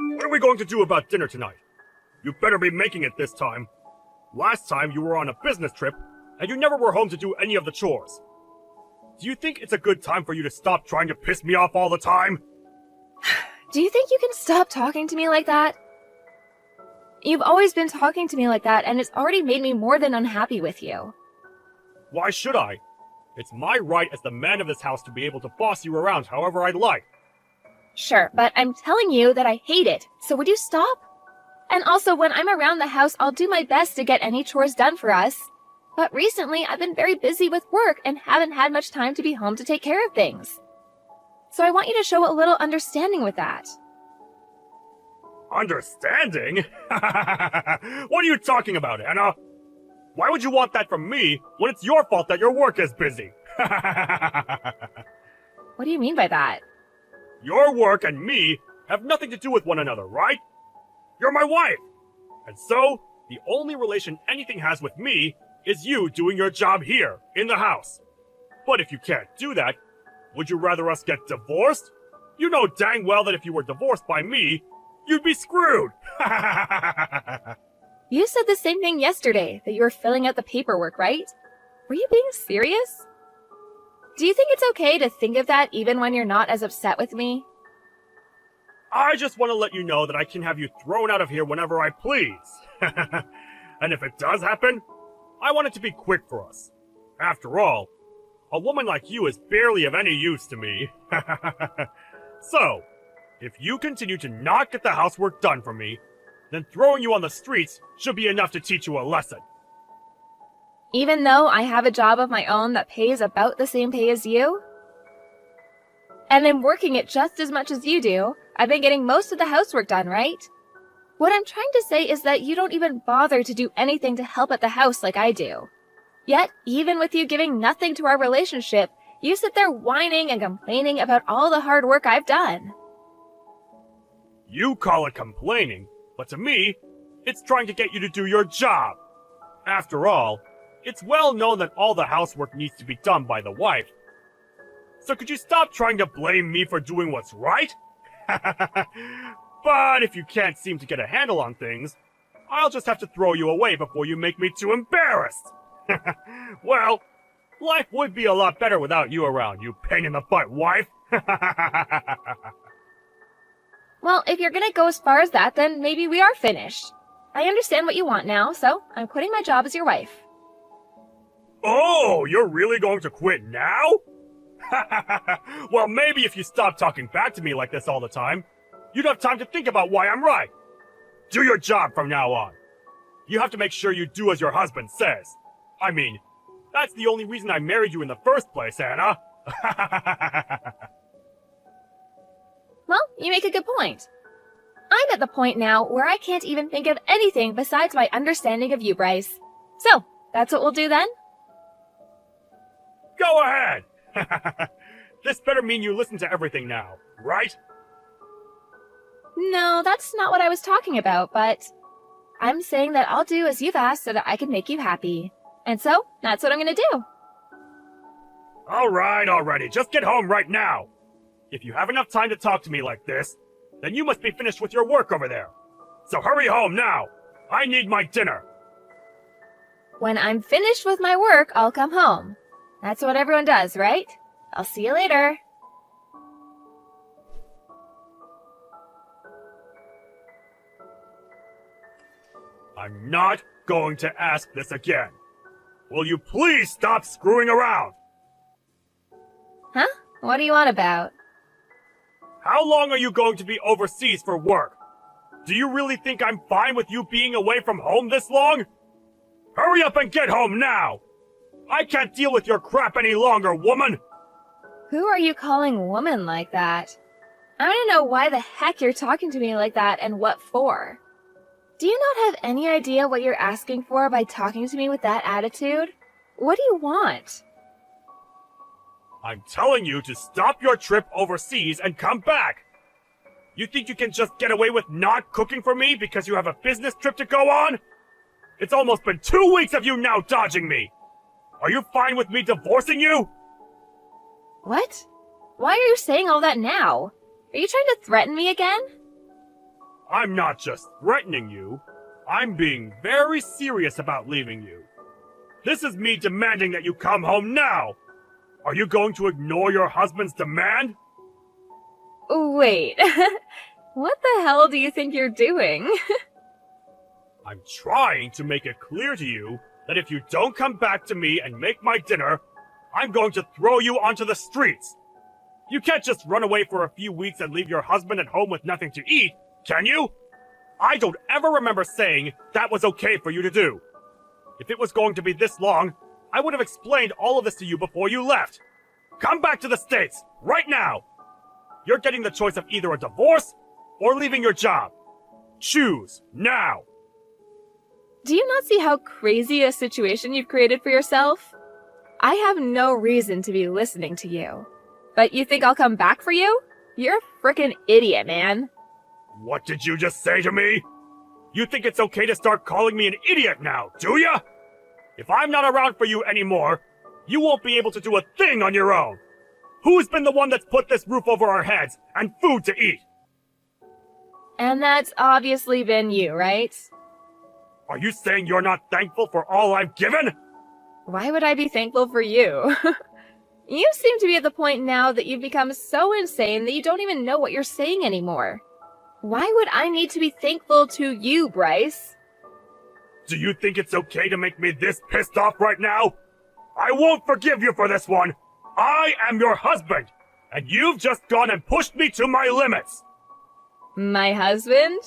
What are we going to do about dinner tonight? You better be making it this time. Last time you were on a business trip, and you never were home to do any of the chores. Do you think it's a good time for you to stop trying to piss me off all the time? Do you think you can stop talking to me like that? You've always been talking to me like that, and it's already made me more than unhappy with you. Why should I? It's my right as the man of this house to be able to boss you around however I'd like. Sure, but I'm telling you that I hate it, so would you stop? And also, when I'm around the house, I'll do my best to get any chores done for us. But recently, I've been very busy with work and haven't had much time to be home to take care of things. So I want you to show a little understanding with that. Understanding? What are you talking about, Anna? Why would you want that from me when it's your fault that your work is busy? What do you mean by that? Your work and me have nothing to do with one another, right? You're my wife! And so, the only relation anything has with me is you doing your job here, in the house. But if you can't do that, would you rather us get divorced? You know dang well that if you were divorced by me, you'd be screwed! You said the same thing yesterday, that you were filling out the paperwork, right? Were you being serious? Do you think it's okay to think of that even when you're not as upset with me? I just want to let you know that I can have you thrown out of here whenever I please. And if it does happen, I want it to be quick for us. After all, a woman like you is barely of any use to me. So, if you continue to not get the housework done for me, then throwing you on the streets should be enough to teach you a lesson. Even though I have a job of my own that pays about the same pay as you? And I'm working it just as much as you do. I've been getting most of the housework done, right? What I'm trying to say is that you don't even bother to do anything to help at the house like I do. Yet, even with you giving nothing to our relationship, you sit there whining and complaining about all the hard work I've done. You call it complaining, but to me, it's trying to get you to do your job. After all, it's well known that all the housework needs to be done by the wife. So could you stop trying to blame me for doing what's right? But if you can't seem to get a handle on things, I'll just have to throw you away before you make me too embarrassed. Well, life would be a lot better without you around, you pain-in-the-butt wife. Well, if you're gonna go as far as that, then maybe we are finished. I understand what you want now, so I'm quitting my job as your wife. Oh, you're really going to quit now? Well, maybe if you stop talking back to me like this all the time, you'd have time to think about why I'm right. Do your job from now on. You have to make sure you do as your husband says. I mean, that's the only reason I married you in the first place, Anna. Well, you make a good point. I'm at the point now where I can't even think of anything besides my understanding of you, Bryce. So, that's what we'll do then? Go ahead! This better mean you listen to everything now, right? No, that's not what I was talking about, but I'm saying that I'll do as you've asked so that I can make you happy. And so, that's what I'm gonna do. Alright, already, just get home right now. If you have enough time to talk to me like this, then you must be finished with your work over there. So hurry home now! I need my dinner! When I'm finished with my work, I'll come home. That's what everyone does, right? I'll see you later. I'm not going to ask this again. Will you please stop screwing around? Huh? What do you want about? How long are you going to be overseas for work? Do you really think I'm fine with you being away from home this long? Hurry up and get home now! I can't deal with your crap any longer, woman! Who are you calling woman like that? I want to know why the heck you're talking to me like that and what for. Do you not have any idea what you're asking for by talking to me with that attitude? What do you want? I'm telling you to stop your trip overseas and come back! You think you can just get away with not cooking for me because you have a business trip to go on? It's almost been 2 weeks of you now dodging me! Are you fine with me divorcing you? What? Why are you saying all that now? Are you trying to threaten me again? I'm not just threatening you. I'm being very serious about leaving you. This is me demanding that you come home now. Are you going to ignore your husband's demand? Wait, what the hell do you think you're doing? I'm trying to make it clear to you that if you don't come back to me and make my dinner, I'm going to throw you onto the streets. You can't just run away for a few weeks and leave your husband at home with nothing to eat, can you? I don't ever remember saying that was okay for you to do. If it was going to be this long, I would have explained all of this to you before you left. Come back to the States, right now! You're getting the choice of either a divorce or leaving your job. Choose, now! Do you not see how crazy a situation you've created for yourself? I have no reason to be listening to you. But you think I'll come back for you? You're a frickin' idiot, man. What did you just say to me? You think it's okay to start calling me an idiot now, do ya? If I'm not around for you anymore, you won't be able to do a thing on your own. Who's been the one that's put this roof over our heads and food to eat? And that's obviously been you, right? Are you saying you're not thankful for all I've given? Why would I be thankful for you? You seem to be at the point now that you've become so insane that you don't even know what you're saying anymore. Why would I need to be thankful to you, Bryce? Do you think it's okay to make me this pissed off right now? I won't forgive you for this one. I am your husband, and you've just gone and pushed me to my limits. My husband?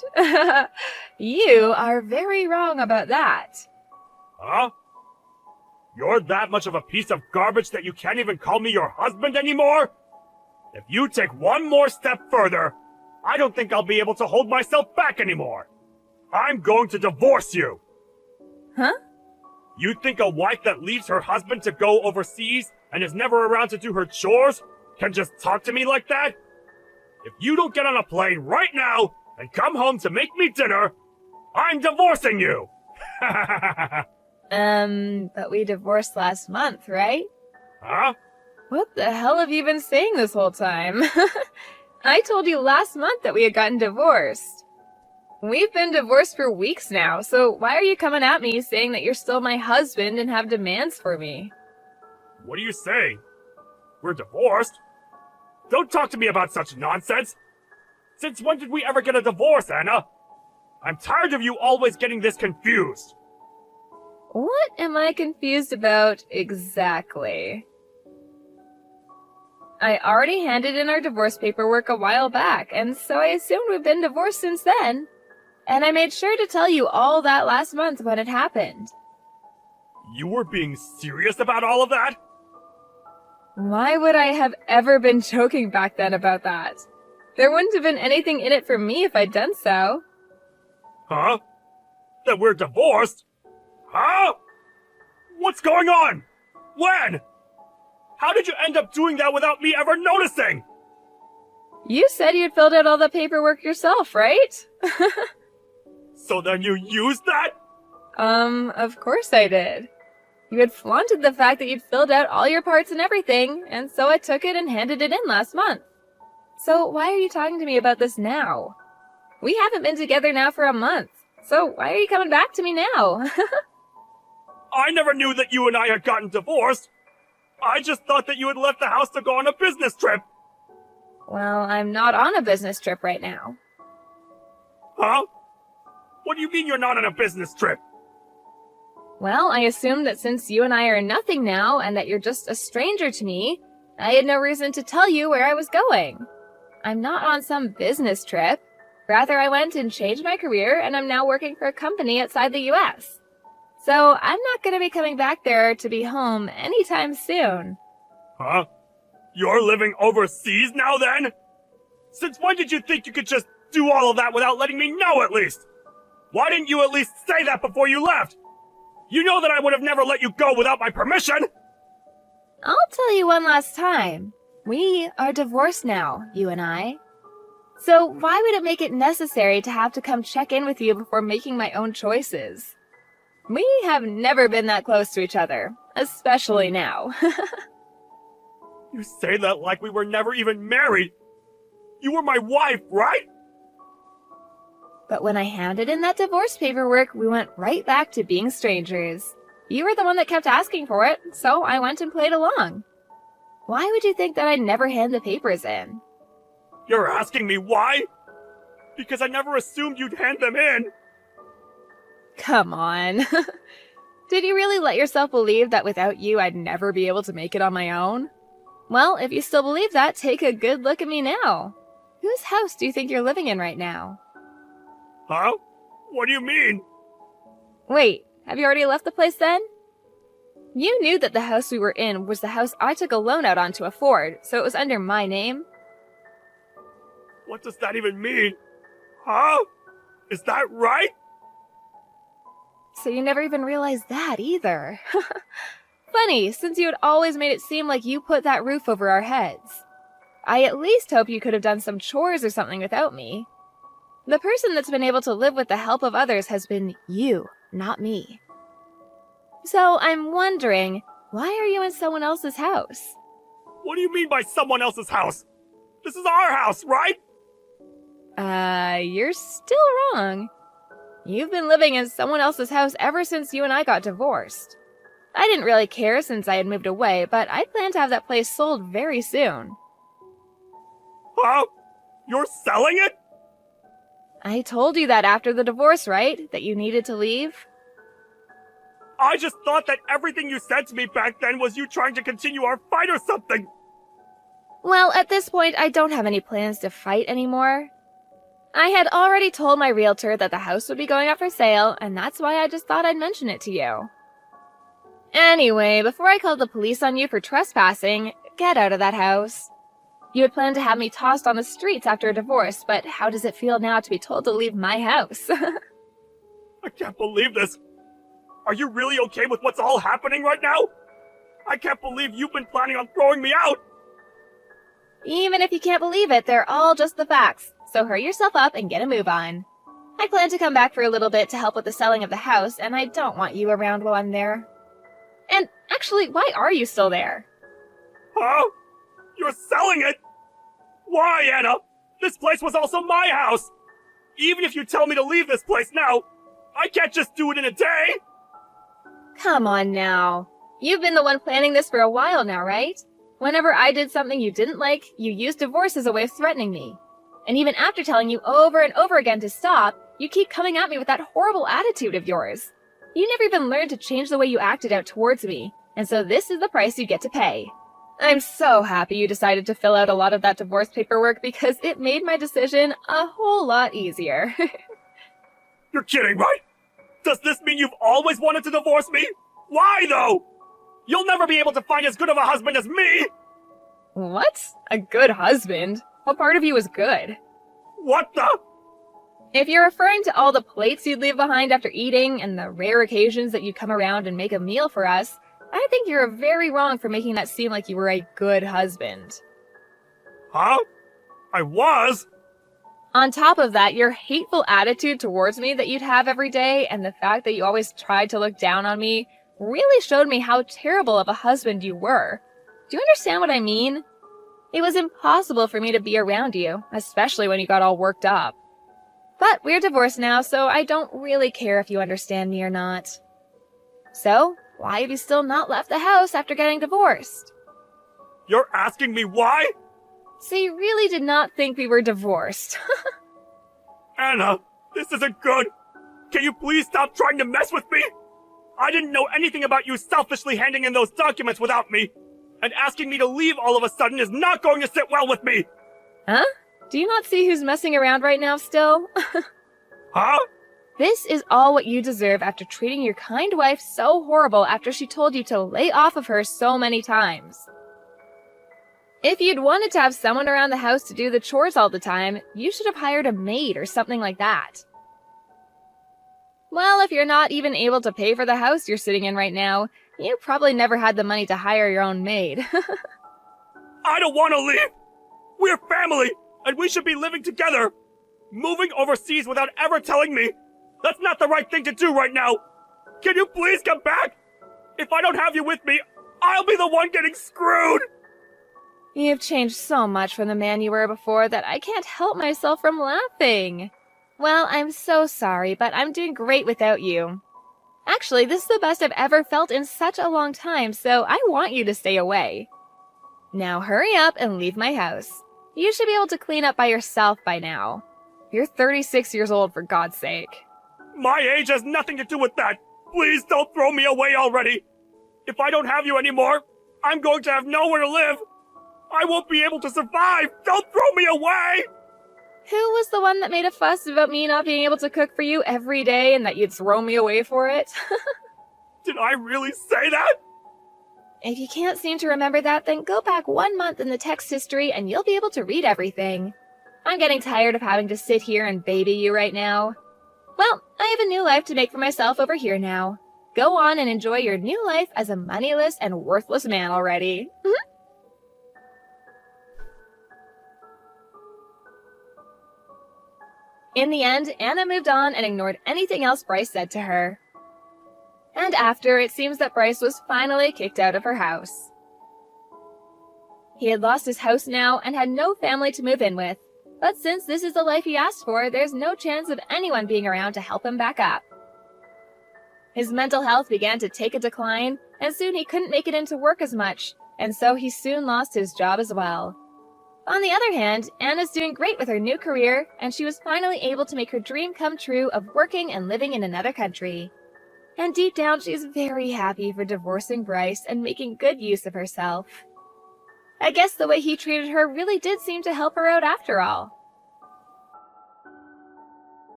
You are very wrong about that. Huh? You're that much of a piece of garbage that you can't even call me your husband anymore? If you take one more step further, I don't think I'll be able to hold myself back anymore. I'm going to divorce you. Huh? You think a wife that leaves her husband to go overseas and is never around to do her chores can just talk to me like that? If you don't get on a plane right now and come home to make me dinner, I'm divorcing you! But we divorced last month, right? Huh? What the hell have you been saying this whole time? I told you last month that we had gotten divorced. We've been divorced for weeks now, so why are you coming at me saying that you're still my husband and have demands for me? What are you saying? We're divorced? Don't talk to me about such nonsense! Since when did we ever get a divorce, Anna? I'm tired of you always getting this confused! What am I confused about exactly? I already handed in our divorce paperwork a while back, and so I assumed we've been divorced since then. And I made sure to tell you all that last month when it happened. You were being serious about all of that? Why would I have ever been joking back then about that? There wouldn't have been anything in it for me if I'd done so. Huh? That we're divorced? Huh? What's going on? When? How did you end up doing that without me ever noticing? You said you'd filled out all the paperwork yourself, right? So then you used that? Of course I did. You had flaunted the fact that you'd filled out all your parts and everything, and so I took it and handed it in last month. So why are you talking to me about this now? We haven't been together now for a month, so why are you coming back to me now? I never knew that you and I had gotten divorced. I just thought that you had left the house to go on a business trip. Well, I'm not on a business trip right now. Huh? What do you mean you're not on a business trip? Well, I assumed that since you and I are nothing now, and that you're just a stranger to me, I had no reason to tell you where I was going. I'm not on some business trip. Rather, I went and changed my career, and I'm now working for a company outside the US. So, I'm not going to be coming back there to be home anytime soon. Huh? You're living overseas now then? Since when did you think you could just do all of that without letting me know at least? Why didn't you at least say that before you left? You know that I would have never let you go without my permission! I'll tell you one last time. We are divorced now, you and I. So why would it make it necessary to have to come check in with you before making my own choices? We have never been that close to each other, especially now. You say that like we were never even married. You were my wife, right? But when I handed in that divorce paperwork, we went right back to being strangers. You were the one that kept asking for it, so I went and played along. Why would you think that I'd never hand the papers in? You're asking me why? Because I never assumed you'd hand them in. Come on. Did you really let yourself believe that without you I'd never be able to make it on my own? Well, if you still believe that, take a good look at me now. Whose house do you think you're living in right now? Huh? What do you mean? Wait, have you already left the place then? You knew that the house we were in was the house I took a loan out on to afford, so it was under my name. What does that even mean? Huh? Is that right? So you never even realized that either. Funny, since you had always made it seem like you put that roof over our heads. I at least hope you could have done some chores or something without me. The person that's been able to live with the help of others has been you, not me. So I'm wondering, why are you in someone else's house? What do you mean by someone else's house? This is our house, right? You're still wrong. You've been living in someone else's house ever since you and I got divorced. I didn't really care since I had moved away, but I plan to have that place sold very soon. Huh? You're selling it? I told you that after the divorce, right? That you needed to leave? I just thought that everything you said to me back then was you trying to continue our fight or something. Well, at this point, I don't have any plans to fight anymore. I had already told my realtor that the house would be going up for sale, and that's why I just thought I'd mention it to you. Anyway, before I called the police on you for trespassing, get out of that house. You had planned to have me tossed on the streets after a divorce, but how does it feel now to be told to leave my house? I can't believe this. Are you really okay with what's all happening right now? I can't believe you've been planning on throwing me out. Even if you can't believe it, they're all just the facts, so hurry yourself up and get a move on. I plan to come back for a little bit to help with the selling of the house, and I don't want you around while I'm there. And actually, why are you still there? Huh? You're selling it? Why, Anna? This place was also my house. Even if you tell me to leave this place now, I can't just do it in a day. Come on now. You've been the one planning this for a while now, right? Whenever I did something you didn't like, you used divorce as a way of threatening me. And even after telling you over and over again to stop, you keep coming at me with that horrible attitude of yours. You never even learned to change the way you acted out towards me, and so this is the price you get to pay. I'm so happy you decided to fill out a lot of that divorce paperwork because it made my decision a whole lot easier. You're kidding, right? Does this mean you've always wanted to divorce me? Why, though? You'll never be able to find as good of a husband as me! What? A good husband? What part of you is good? What the? If you're referring to all the plates you'd leave behind after eating and the rare occasions that you come around and make a meal for us, I think you're very wrong for making that seem like you were a good husband. Huh? I was? On top of that, your hateful attitude towards me that you'd have every day and the fact that you always tried to look down on me really showed me how terrible of a husband you were. Do you understand what I mean? It was impossible for me to be around you, especially when you got all worked up. But we're divorced now, so I don't really care if you understand me or not. So, why have you still not left the house after getting divorced? You're asking me why? So you really did not think we were divorced. Anna, this isn't good. Can you please stop trying to mess with me? I didn't know anything about you selfishly handing in those documents without me. And asking me to leave all of a sudden is not going to sit well with me. Huh? Do you not see who's messing around right now still? Huh? This is all what you deserve after treating your kind wife so horrible after she told you to lay off of her so many times. If you'd wanted to have someone around the house to do the chores all the time, you should have hired a maid or something like that. Well, if you're not even able to pay for the house you're sitting in right now, you probably never had the money to hire your own maid. I don't want to leave. We're family, and we should be living together. Moving overseas without ever telling me. That's not the right thing to do right now. Can you please come back? If I don't have you with me, I'll be the one getting screwed. You've changed so much from the man you were before that I can't help myself from laughing. Well, I'm so sorry, but I'm doing great without you. Actually, this is the best I've ever felt in such a long time, so I want you to stay away. Now hurry up and leave my house. You should be able to clean up by yourself by now. You're 36 years old, for God's sake. My age has nothing to do with that. Please don't throw me away already. If I don't have you anymore, I'm going to have nowhere to live. I won't be able to survive. Don't throw me away. Who was the one that made a fuss about me not being able to cook for you every day and that you'd throw me away for it? Did I really say that? If you can't seem to remember that, then go back 1 month in the text history and you'll be able to read everything. I'm getting tired of having to sit here and baby you right now. Well, I have a new life to make for myself over here now. Go on and enjoy your new life as a moneyless and worthless man already. In the end, Anna moved on and ignored anything else Bryce said to her. And after, it seems that Bryce was finally kicked out of her house. He had lost his house now and had no family to move in with. But since this is the life he asked for, there's no chance of anyone being around to help him back up. His mental health began to take a decline, and soon he couldn't make it into work as much, and so he soon lost his job as well. On the other hand, Anna's doing great with her new career, and she was finally able to make her dream come true of working and living in another country. And deep down, she's very happy for divorcing Bryce and making good use of herself. I guess the way he treated her really did seem to help her out after all.